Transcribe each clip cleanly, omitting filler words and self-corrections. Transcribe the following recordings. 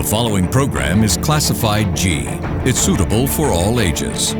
following program is classified G. It's suitable for all ages.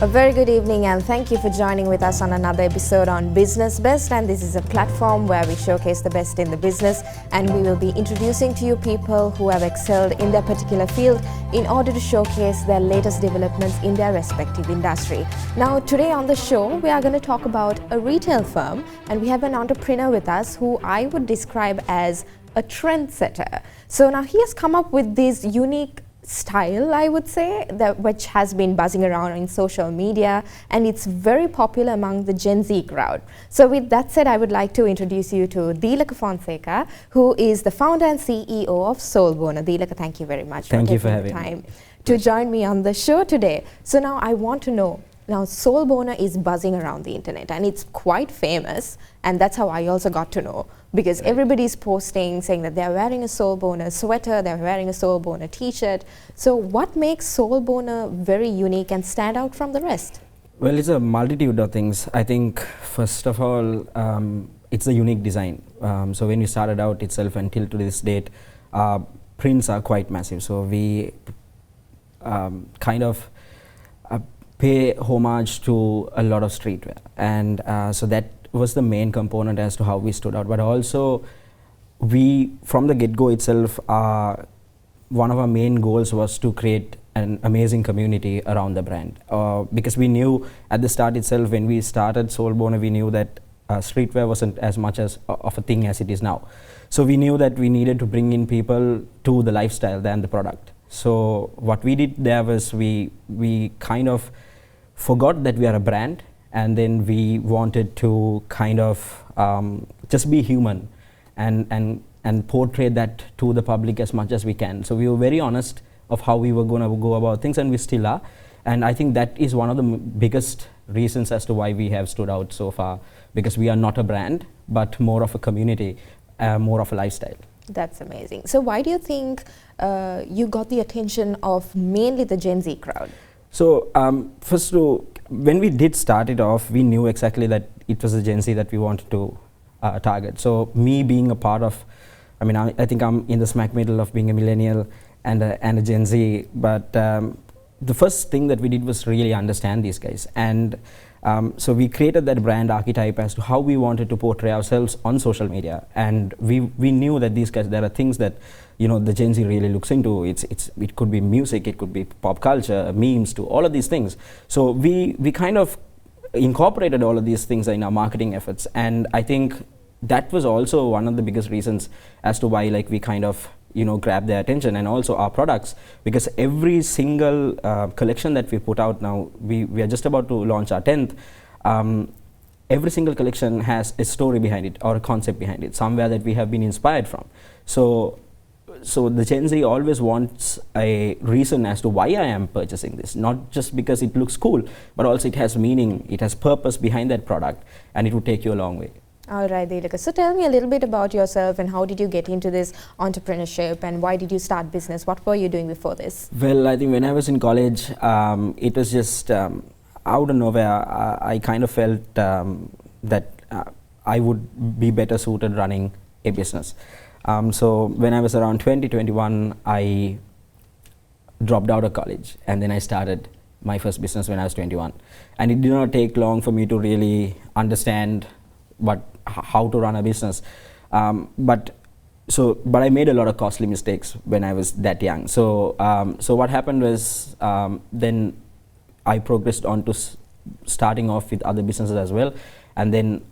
A very good evening and thank you for joining with us on another episode on Business Best, and this is a platform where we showcase the best in the business, and we will be introducing to you people who have excelled in their particular field in order to showcase their latest developments in their respective industry. Now today on the show we are going to talk about a retail firm, and we have an entrepreneur with us who I would describe as a trendsetter. So now he has come up with this unique style, I would say, which has been buzzing around in social media, and it's very popular among the Gen Z crowd. So with that said, I would like to introduce you to Deelika Fonseka, who is the founder and CEO of Soulboner. Deelika, thank you very much for taking the time to join me on the show today. So now I want to know, now Soulboner is buzzing around the internet and it's quite famous, and that's how I also got to know, because everybody's posting saying that they're wearing a Soulboner sweater, they're wearing a Soulboner t-shirt. So what makes Soulboner very unique and stand out from the rest? Well, it's a multitude of things. I think first of all, it's a unique design. So when we started out itself until to this date, prints are quite massive. So we kind of pay homage to a lot of streetwear, and so that was the main component as to how we stood out. But also, we from the get-go itself, one of our main goals was to create an amazing community around the brand, because we knew at the start itself, when we started Soulboner, we knew that streetwear wasn't as much as of a thing as it is now. So we knew that we needed to bring in people to the lifestyle than the product. So what we did there was we kind of forgot that we are a brand, and then we wanted to kind of just be human and portray that to the public as much as we can. So we were very honest of how we were going to go about things, and we still are. And I think that is one of the biggest reasons as to why we have stood out so far, because we are not a brand, but more of a community, more of a lifestyle. That's amazing. So why do you think you got the attention of mainly the Gen Z crowd? So first, when we did start it off, we knew exactly that it was a Gen Z that we wanted to target. So me being a part of, I think I'm in the smack middle of being a millennial and a Gen Z, but the first thing that we did was really understand these guys. And so we created that brand archetype as to how we wanted to portray ourselves on social media. And we knew that these guys, there are things that the Gen Z really looks into. It could be music, it could be pop culture, memes, to all of these things. So we kind of incorporated all of these things in our marketing efforts, and I think that was also one of the biggest reasons as to why we kind of grab their attention, and also our products, because every single collection that we put out now, we are just about to launch our 10th. Every single collection has a story behind it or a concept behind it, somewhere that we have been inspired from. So the Gen Z always wants a reason as to why I am purchasing this, not just because it looks cool, but also it has meaning, it has purpose behind that product, and it would take you a long way. All right, Deelika. So tell me a little bit about yourself, and how did you get into this entrepreneurship, and why did you start business? What were you doing before this? Well, I think when I was in college, it was just out of nowhere, I kind of felt that I would be better suited running a business. So when I was around 21, I dropped out of college, and then I started my first business when I was 21. And it did not take long for me to really understand how to run a business. But I made a lot of costly mistakes when I was that young. So what happened was, then I progressed on to starting off with other businesses as well, and then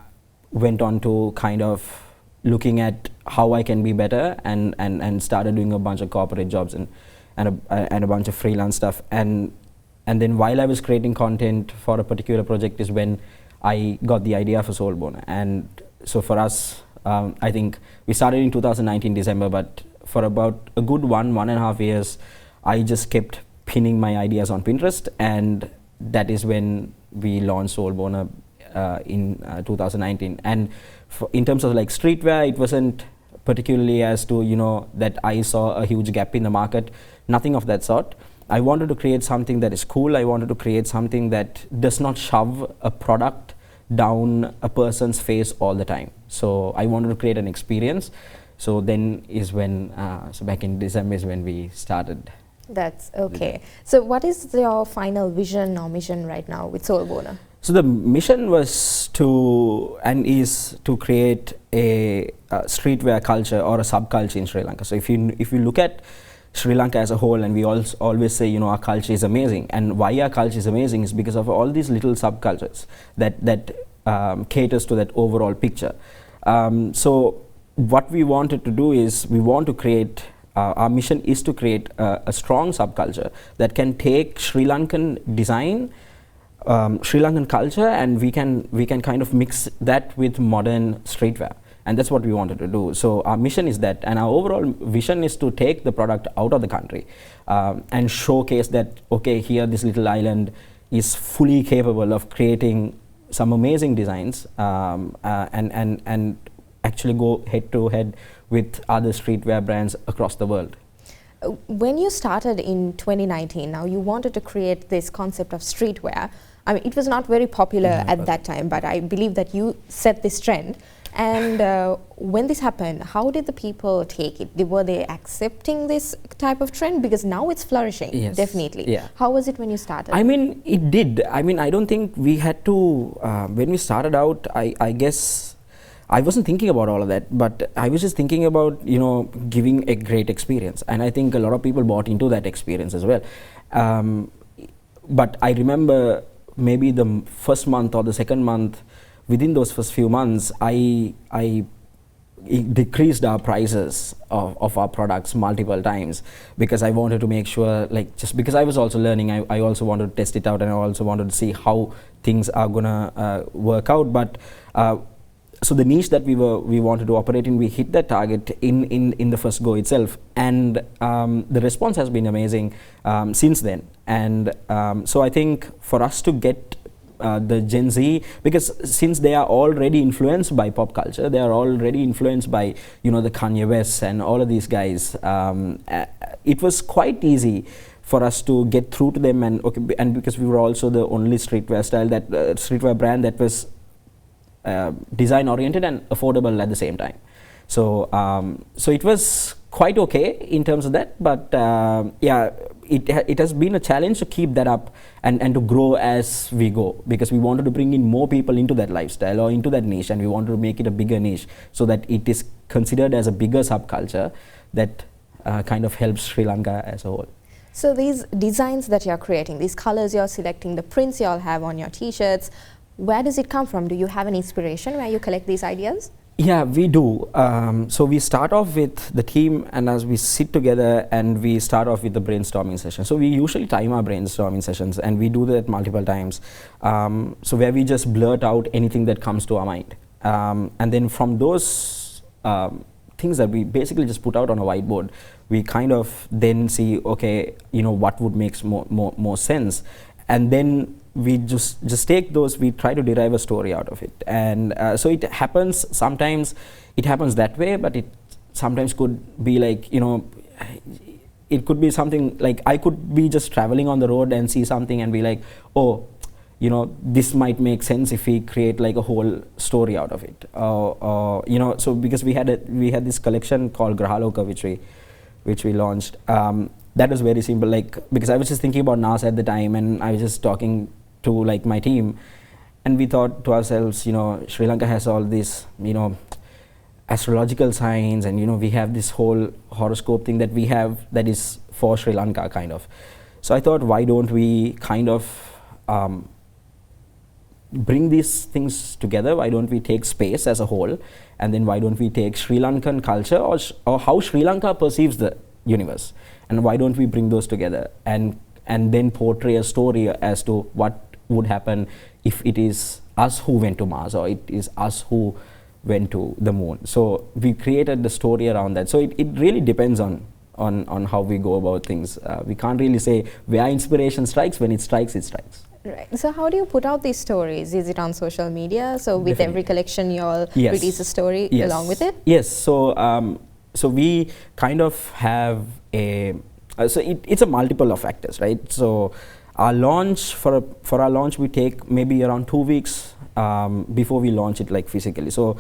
went on to kind of looking at how I can be better, and started doing a bunch of corporate jobs and a bunch of freelance stuff. And then while I was creating content for a particular project is when I got the idea for Soulboner. And so for us, I think we started in 2019 December, but for about a good 1.5 years, I just kept pinning my ideas on Pinterest, and that is when we launched Soulboner in 2019. And in terms of like streetwear, it wasn't particularly as to, you know, that I saw a huge gap in the market, nothing of that sort. I wanted to create something that is cool. I wanted to create something that does not shove a product down a person's face all the time. So I wanted to create an experience. So then is when, so back in December is when we started. That's okay. So what is your final vision or mission right now with Soulborner? So the mission was to, and is to create a streetwear culture or a subculture in Sri Lanka. So if you look at Sri Lanka as a whole, and we always say, you know, our culture is amazing, and why our culture is amazing is because of all these little subcultures that caters to that overall picture. So what we wanted to do is, we want to create, our mission is to create a strong subculture that can take Sri Lankan design, Sri Lankan culture, and we can kind of mix that with modern streetwear. And that's what we wanted to do. So our mission is that, and our overall vision is to take the product out of the country and showcase that, okay, here this little island is fully capable of creating some amazing designs and actually go head to head with other streetwear brands across the world. When you started in 2019, now you wanted to create this concept of streetwear. I mean, it was not very popular at that time, but I believe that you set this trend. And when this happened, how did the people take it? Were they accepting this type of trend? Because now it's flourishing, yes, definitely. Yeah. How was it when you started? I mean, it did. I mean, I don't think we had to, when we started out, I guess, I wasn't thinking about all of that, but I was just thinking about, you know, giving a great experience. And I think a lot of people bought into that experience as well. But I remember maybe the first month or the second month, within those first few months, I decreased our prices of our products multiple times, because I wanted to make sure, like, just because I was also learning, I also wanted to test it out, and I also wanted to see how things are gonna work out. But so the niche that we wanted to operate in, we hit that target in the first go itself, and the response has been amazing since then. And so I think for us to get the Gen Z, because since they are already influenced by pop culture, they are already influenced by, you know, the Kanye West and all of these guys, it was quite easy for us to get through to them. And okay, and because we were also the only streetwear style, that streetwear brand that was design oriented and affordable at the same time. So so it was quite okay in terms of that, but yeah, it has been a challenge to keep that up and to grow as we go, because we wanted to bring in more people into that lifestyle or into that niche, and we wanted to make it a bigger niche so that it is considered as a bigger subculture that kind of helps Sri Lanka as a whole. So these designs that you're creating, these colors you're selecting, the prints you all have on your t-shirts, where does it come from? Do you have an inspiration where you collect these ideas? Yeah, we do. So we start off with the team, and as we sit together and we start off with the brainstorming session. So we usually time our brainstorming sessions, and we do that multiple times. So where we just blurt out anything that comes to our mind. And then from those things that we basically just put out on a whiteboard, we kind of then see, okay, you know, what would make more sense. And then we just take those, we try to derive a story out of it. And so it happens, sometimes it happens that way, but it sometimes could be like, you know, it could be something like, I could be just traveling on the road and see something and be like, oh, you know, this might make sense if we create like a whole story out of it. You know, so because we had this collection called Grahaloka, which we launched. That was very simple, like, because I was just thinking about NASA at the time, and I was just talking to like my team, and we thought to ourselves, you know, Sri Lanka has all these, you know, astrological signs, and you know, we have this whole horoscope thing that we have that is for Sri Lanka kind of. So I thought, why don't we kind of bring these things together? Why don't we take space as a whole, and then why don't we take Sri Lankan culture or how Sri Lanka perceives the universe, and why don't we bring those together and then portray a story as to what would happen if it is us who went to Mars, or it is us who went to the moon. So we created the story around that. So it really depends on how we go about things. We can't really say where inspiration strikes. When it strikes, it strikes. Right. So how do you put out these stories? Is it on social media? So with every collection, you all release a story along with it? Yes. So we kind of have a it's a multiple of factors, right? So our launch for our launch, we take maybe around 2 weeks before we launch it like physically. So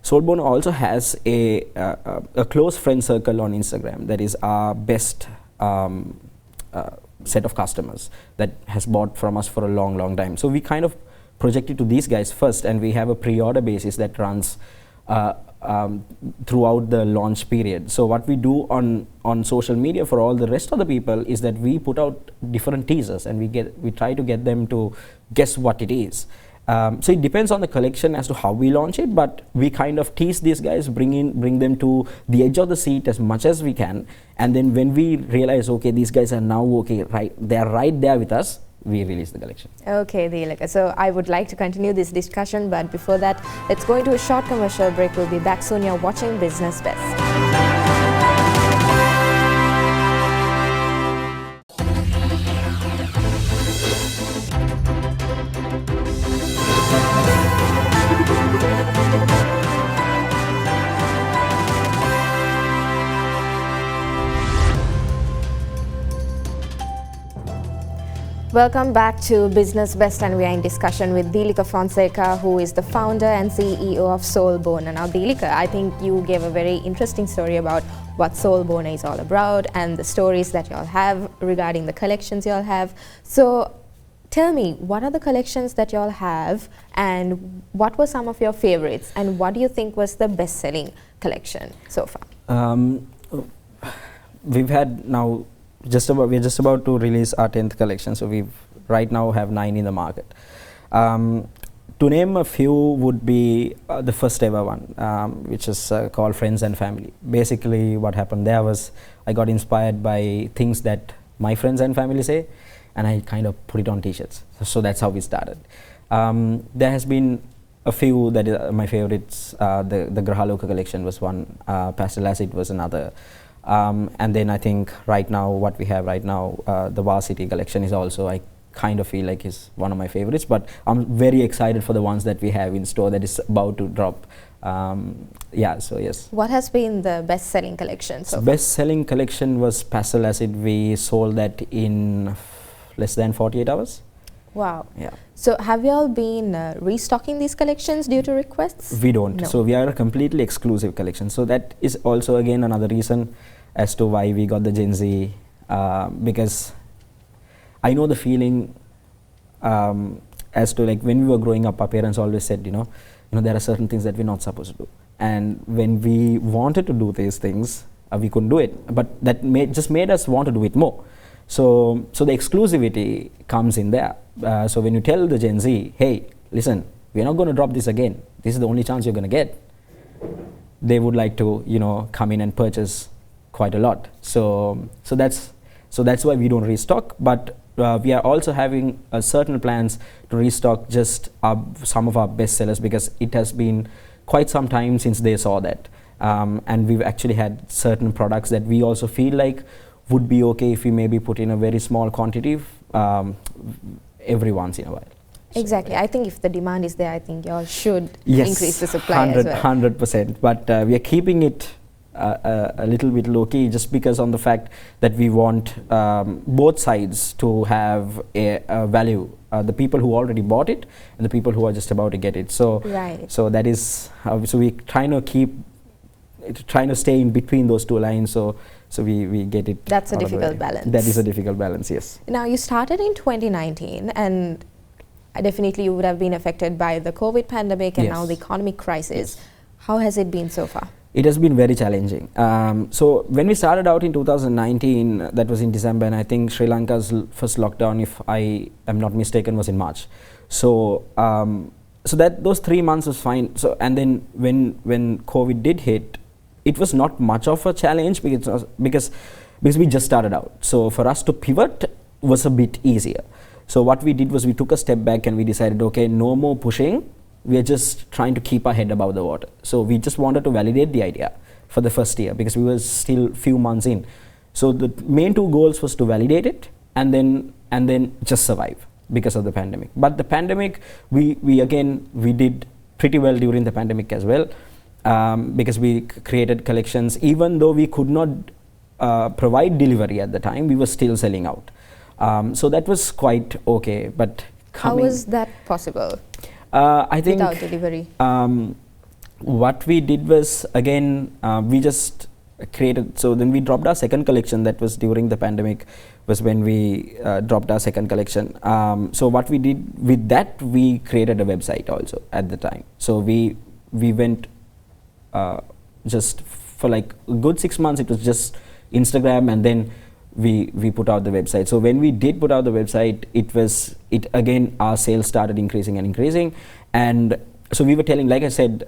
Soulbone also has a close friend circle on Instagram that is our best set of customers that has bought from us for a long time. So we kind of project it to these guys first, and we have a pre-order basis that runs throughout the launch period. So what we do on social media for all the rest of the people is that we put out different teasers, and we try to get them to guess what it is. So it depends on the collection as to how we launch it, but we kind of tease these guys, bring them to the edge of the seat as much as we can, and then when we realize, okay, these guys are now they are right there with us, we release the collection. Okay, Deelika. So I would like to continue this discussion, but before that, let's go into a short commercial break. We'll be back soon. You're watching Business Best. Welcome back to Business Best, and we are in discussion with Deelika Fonseka, who is the founder and CEO of Soulbone. And now, Deelika, I think you gave a very interesting story about what Soulbone is all about and the stories that you all have regarding the collections you all have. So tell me, what are the collections that you all have, and what were some of your favorites, and what do you think was the best-selling collection so far? We've had now we're just about to release our 10th collection, so we right now have 9 in the market. To name a few would be the first ever one, which is called Friends and Family. Basically what happened there was I got inspired by things that my friends and family say, and I kind of put it on t-shirts. So that's how we started. There has been a few that is my favorites. The Grahaloka collection was one, Pastel Acid was another. And then I think right now, what we have right now, the Varsity collection is also, I kind of feel like is one of my favorites, but I'm very excited for the ones that we have in store that is about to drop. So yes. What has been the best-selling collection so far? Best-selling collection was Pastel Acid. We sold that in less than 48 hours. Wow. Yeah. So have you all been restocking these collections due to requests? We don't. No. So we are a completely exclusive collection. So that is also again another reason as to why we got the Gen Z, because I know the feeling as to like when we were growing up, our parents always said, you know, there are certain things that we're not supposed to do. And when we wanted to do these things, we couldn't do it. But that just made us want to do it more. So the exclusivity comes in there. So when you tell the Gen Z, hey, listen, we're not going to drop this again. This is the only chance you're going to get. They would like to, come in and purchase quite a lot. So that's why we don't restock. But we are also having certain plans to restock just some of our best sellers, because it has been quite some time since they saw that. And we've actually had certain products that we also feel like would be okay if we maybe put in a very small quantity every once in a while. Exactly. So, I think if the demand is there, I think you all should yes, increase the supply as well. 100%. But we are keeping it a little bit low key, just because on the fact that we want both sides to have a value. The people who already bought it and the people who are just about to get it. So, right. So that is so we trying to stay in between those two lines. So we get it. That's a difficult balance. That is a difficult balance, yes. Now, you started in 2019, and definitely you would have been affected by the COVID pandemic and yes. now the economic crisis. Yes. How has it been so far? It has been very challenging. So when we started out in 2019, that was in December, and I think Sri Lanka's first lockdown, if I am not mistaken, was in March. So that those 3 months was fine. So and then when COVID did hit, it was not much of a challenge because we just started out. So for us to pivot was a bit easier. So what we did was we took a step back and we decided, okay, no more pushing. We are just trying to keep our head above the water. So we just wanted to validate the idea for the first year, because we were still few months in. So the main two goals was to validate it and then just survive. because of the pandemic. But the pandemic, we did pretty well during the pandemic as well, because we created collections. Even though we could not provide delivery at the time, we were still selling out. So that was quite okay. But how was that possible? I think without delivery. What we did was, again, we just created, so then we dropped our second collection. That was during the pandemic, was when we dropped our second collection. So what we did with that, we created a website also at the time. So we went just for like a good 6 months, it was just Instagram, and then we put out the website. So when we did put out the website, it again, our sales started increasing and increasing. And so we were telling, like I said,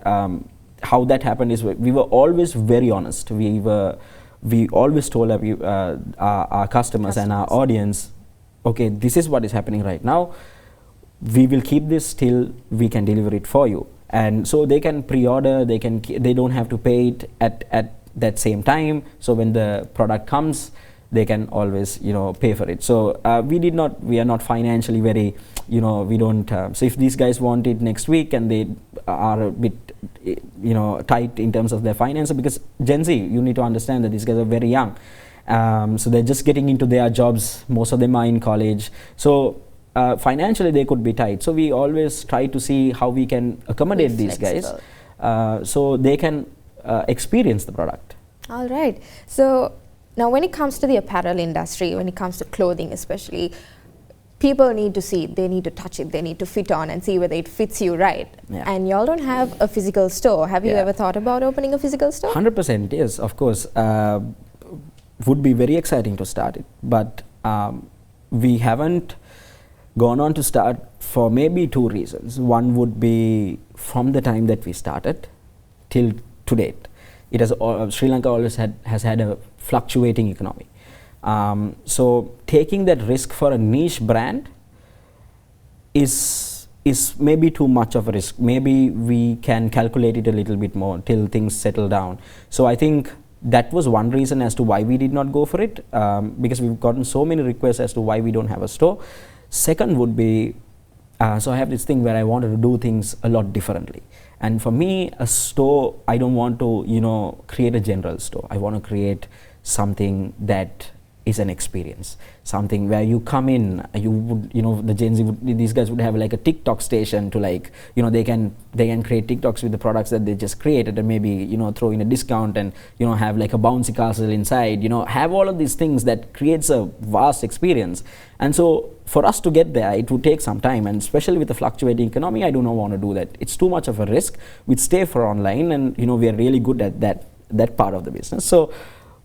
how that happened is we were always very honest. We always told our customers and our audience, okay, this is what is happening right now. We will keep this till we can deliver it for you. And so they can pre-order, they don't have to pay it at that same time. So when the product comes, they can always, pay for it. So we are not financially very, we don't, so if these guys want it next week and they are a bit, tight in terms of their finances, because Gen Z, you need to understand that these guys are very young. So they're just getting into their jobs. Most of them are in college. So financially they could be tight. So we always try to see how we can accommodate these guys so they can experience the product. All right. So now when it comes to the apparel industry, when it comes to clothing especially, people need to see it, they need to touch it, they need to fit on and see whether it fits you right. Yeah. And y'all don't have a physical store. Have you ever thought about opening a physical store? 100%, yes, of course. Would be very exciting to start it, but we haven't gone on to start for maybe 2 reasons. One would be, from the time that we started till to date, it has Sri Lanka always has had a fluctuating economy. So taking that risk for a niche brand is maybe too much of a risk. Maybe we can calculate it a little bit more till things settle down. So I think that was one reason as to why we did not go for it, because we've gotten so many requests as to why we don't have a store. Second would be, so I have this thing where I wanted to do things a lot differently. And for me, a store, I don't want to, create a general store. I want to create something that is an experience, something where you come in, you would, the Gen Z these guys would have like a TikTok station to they can create TikToks with the products that they just created, and maybe, throw in a discount and, have like a bouncy castle inside, have all of these things that creates a vast experience. And so for us to get there, it would take some time, and especially with the fluctuating economy, I do not want to do that. It's too much of a risk. We'd stay for online, and, we are really good at that part of the business. So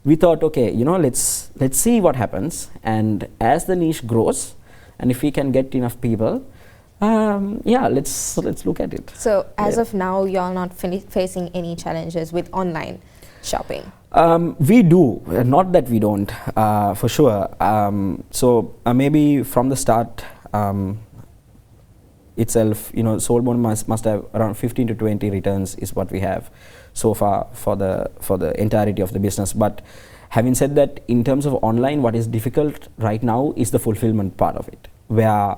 we thought, okay, let's see what happens, and as the niche grows, and if we can get enough people, let's look at it. So as of now, you're not facing any challenges with online shopping? We do, not that we don't, for sure. So maybe from the start itself, Soulborn must have around 15 to 20 returns is what we have so far for the entirety of the business. But having said that, in terms of online, what is difficult right now is the fulfillment part of it, where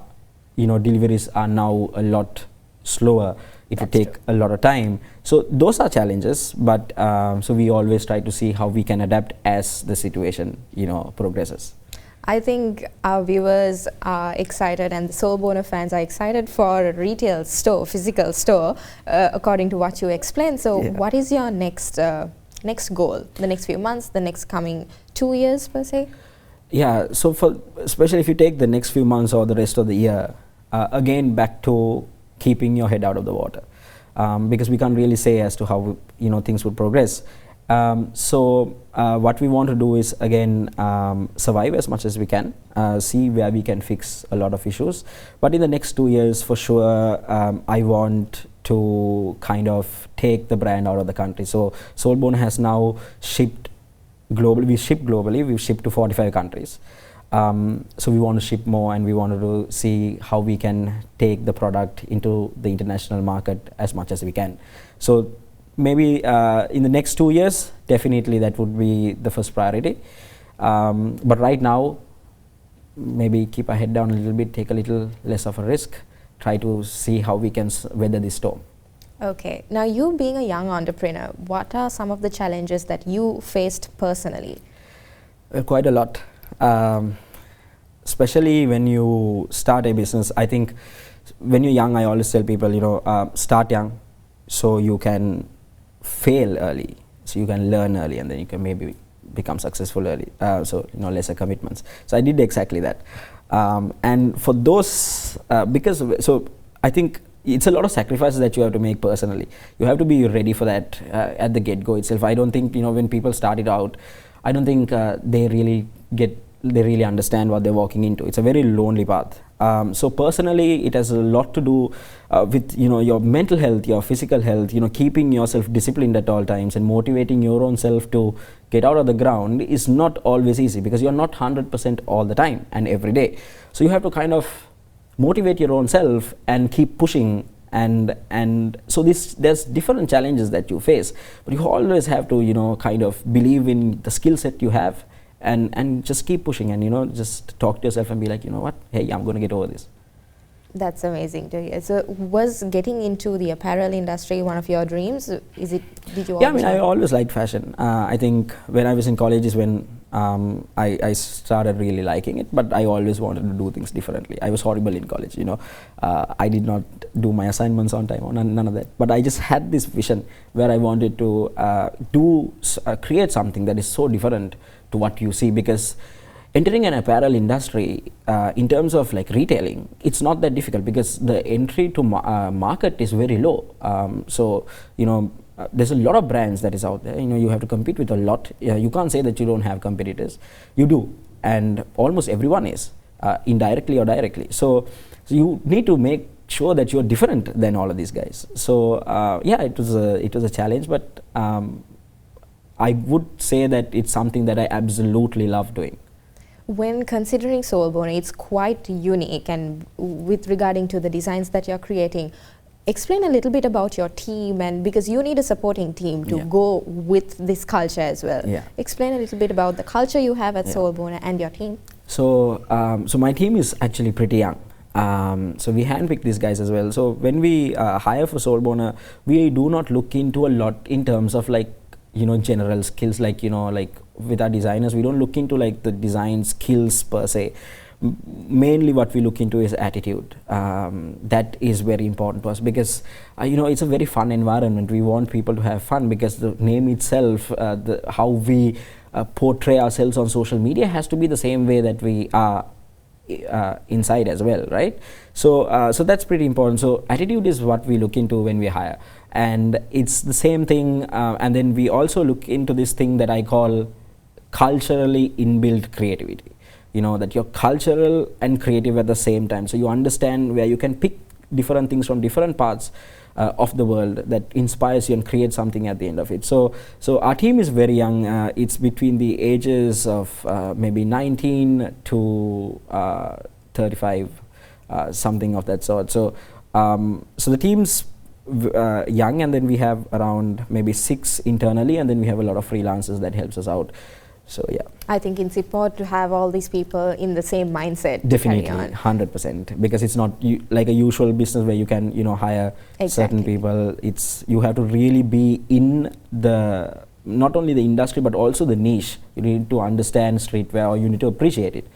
deliveries are now a lot slower. It would take a lot of time. So those are challenges, but so we always try to see how we can adapt as the situation progresses. I think our viewers are excited, and the Soulborn fans are excited for a retail store, physical store, according to what you explained. So what is your next goal, the next few months, the next coming 2 years per se? Yeah, so especially if you take the next few months or the rest of the year, again back to keeping your head out of the water, because we can't really say as to how things would progress. So what we want to do is, again, survive as much as we can, see where we can fix a lot of issues. But in the next 2 years, for sure, I want to kind of take the brand out of the country. So Soulborn has now shipped globally. We ship globally. We've shipped to 45 countries. So we want to ship more, and we wanted to see how we can take the product into the international market as much as we can. So maybe in the next 2 years, definitely that would be the first priority. But right now, maybe keep our head down a little bit, take a little less of a risk, try to see how we can weather this storm. Okay. Now, you being a young entrepreneur, what are some of the challenges that you faced personally? Quite a lot. Especially when you start a business. I think when you're young, I always tell people, start young so you can fail early, so you can learn early, and then you can maybe become successful early. So lesser commitments. So I did exactly that. And for those, so I think it's a lot of sacrifices that you have to make personally. You have to be ready for that at the get-go itself. I don't think, when people started out, I don't think they really understand what they're walking into. It's a very lonely path. So personally, it has a lot to do with your mental health, your physical health, keeping yourself disciplined at all times and motivating your own self to get out of the ground is not always easy, because you're not 100% all the time and every day. So you have to kind of motivate your own self and keep pushing, and so there's different challenges that you face, but you always have to kind of believe in the skill set you have, and just keep pushing, and just talk to yourself and be like, what, hey, I'm going to get over this. That's amazing to hear. So was getting into the apparel industry one of your dreams? Did you always? Yeah, I always liked fashion. I think when I was in college is when I started really liking it, but I always wanted to do things differently. I was horrible in college, I did not do my assignments on time, or none of that. But I just had this vision where I wanted to create something that is so different to what you see, because entering an apparel industry in terms of like retailing, it's not that difficult, because the entry to market is very low. So there's a lot of brands that is out there. You have to compete with a lot. You can't say that you don't have competitors. You do, and almost everyone is indirectly or directly. So you need to make sure that you're different than all of these guys. So it was a challenge, but I would say that it's something that I absolutely love doing. When considering Soulborn, it's quite unique, and with regarding to the designs that you're creating, explain a little bit about your team, and because you need a supporting team to go with this culture as well. Yeah. Explain a little bit about the culture you have at Soulborn and your team. So, so my team is actually pretty young. So we handpick these guys as well. So when we hire for Soulborn, we do not look into a lot in terms of like general skills, like like with our designers, we don't look into like the design skills per se. Mainly what we look into is attitude. That is very important to us, because it's a very fun environment. We want people to have fun, because the name itself, how we portray ourselves on social media has to be the same way that we are inside as well, right? So so that's pretty important. So attitude is what we look into when we hire, and it's the same thing. And then we also look into this thing that I call culturally inbuilt creativity. That you're cultural and creative at the same time. So you understand where you can pick different things from different parts of the world that inspires you and create something at the end of it. So our team is very young. It's between the ages of maybe 19 to 35, something of that sort. So so the team's young, and then we have around maybe 6 internally, and then we have a lot of freelancers that helps us out. So yeah, I think it's important to have all these people in the same mindset. Definitely, 100%, because it's not like a usual business where you can hire certain people. It's you have to really be in the not only the industry but also the niche. You need to understand streetwear, or you need to appreciate it,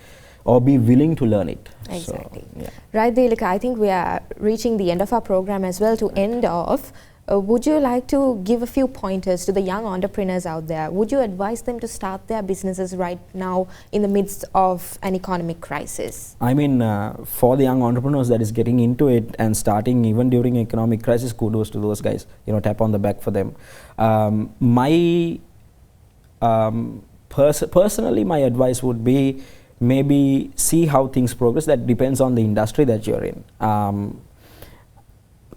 or be willing to learn it. Exactly. So, yeah. Right, Deelika, I think we are reaching the end of our program as well. To end off, would you like to give a few pointers to the young entrepreneurs out there? Would you advise them to start their businesses right now in the midst of an economic crisis? I mean, for the young entrepreneurs that is getting into it and starting even during economic crisis, kudos to those guys. Tap on the back for them. Personally, my advice would be maybe see how things progress. That depends on the industry that you're in.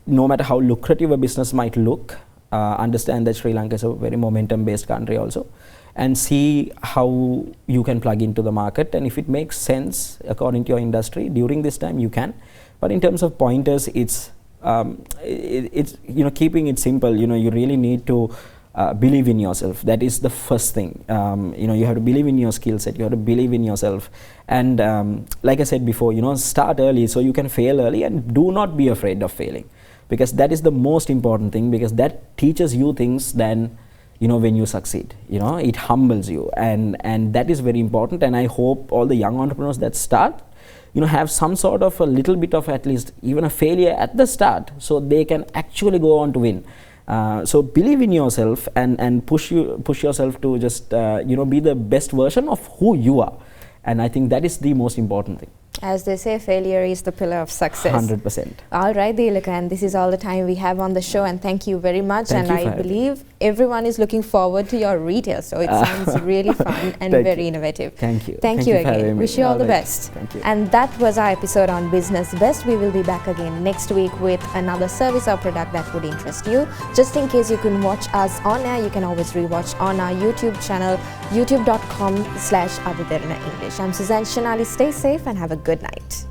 No matter how lucrative a business might look, understand that Sri Lanka is a very momentum-based country also, and see how you can plug into the market, and if it makes sense according to your industry during this time, you can. But in terms of pointers, it's keeping it simple. You really need to believe in yourself. That is the first thing. You have to believe in your skill set. You have to believe in yourself. And like I said before, start early so you can fail early, and do not be afraid of failing, because that is the most important thing, because that teaches you things than when you succeed. It humbles you, and that is very important. And I hope all the young entrepreneurs that start have some sort of a little bit of, at least even a failure at the start, so they can actually go on to win. So believe in yourself and push yourself to just be the best version of who you are. And I think that is the most important thing. As they say, failure is the pillar of success. 100%. All right, Deelika, and this is all the time we have on the show, and thank you very much. Thank you and I believe everyone is looking forward to your retail, so it sounds really fun and very innovative. Thank you. Thank you again. Wish you all the best. Thank you. And that was our episode on Business Best. We will be back again next week with another service or product that would interest you. Just in case you couldn't watch us on air, you can always rewatch on our YouTube channel, youtube.com/Derana English. I'm Suzanne Shanali. Stay safe and have a good night.